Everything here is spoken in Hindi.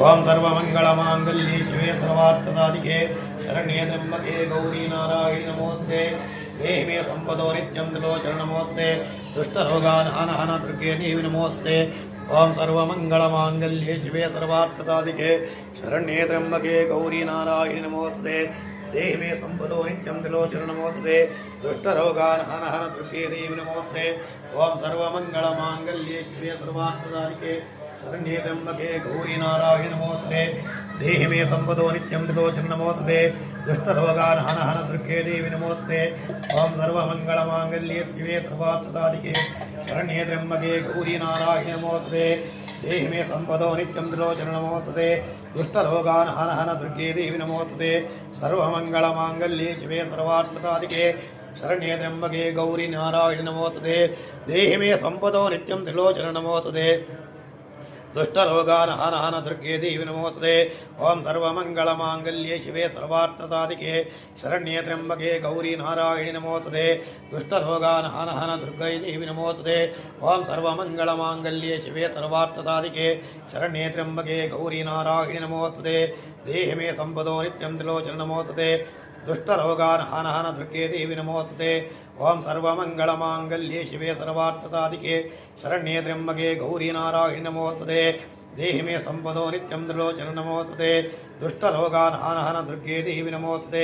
ओं सर्वमंगलमांगल्ये शिवे सर्वार्थसाधिके शरण्ये त्र्यंबके गौरी नारायणि नमोस्तुते देहि मे संपदो नित्यं त्रिलोचन नमोस्तुते दुष्टरोगान् दुर्गे देवी नमोस्तुते ओं सर्वमंगलमांगल्ये शिवे सर्वार्थसाधिके शरण्ये त्र्यंबके गौरी नारायणि नमोस्तुते देहि मे संपदो नित्यं त्रिलोचन नमोस्तुते दुष्टरोगान् दुर्गे देवी नमोस्तुते ओं सर्वमंगलमांगल्ये शिवे सर्वार्थसाधिके शरण्ये त्र्यंबके गौरी नारायणि नमोस्तुते देहि मे संपदो नित्यं त्रिलोचन नमोस्तुते दुष्टरोगान् दुर्गे देवी नमोस्तुते ओं सर्वमंगलमांगल्ये शिवे सर्वार्थसाधिके शरण्ये त्र्यंबके गौरी नारायणि नमोस्तुते देहि मे संपदो नित्यं त्रिलोचन नमोस्तुते दुष्टरोगान् दुर्गे देवी नमोस्तुते सर्वमंगलमांगल्ये शिवे सर्वार्थसाधिके शरण्ये त्र्यंबके गौरी नारायणि नमोस्तुते देहि मे संपदो नित्यं त्रिलोचन नमोस्तुते दुष्टरोगान् दुर्गे देवी नमोस्तुते ओं सर्वमंगलमांगल्ये शिवे सर्वार्थसाधिके शरण्ये त्र्यंबके गौरी नारायणि नमोस्तुते दुष्टरोगान् दुर्गे देवी नमोस्तुते ओं सर्वमंगलमांगल्ये शिवे सर्वार्थसाधिके शरण्ये त्र्यंबके गौरी नारायणि नमोस्तुते देहि मे संपदो नित्यं त्रिलोचन नमोस्तुते दुष्टरोगान् दुर्गे देवी नमोस्तुते ओं सर्वमंगलमांगल्ये शिवे सर्वार्थसाधिके शरण्ये त्र्यंबके गौरी नारायणि नमोस्तुते देहि मे संपदो नित्यं त्रिलोचन नमोस्तुते दुष्टरोगान् दुर्गे देवी नमोस्तुते।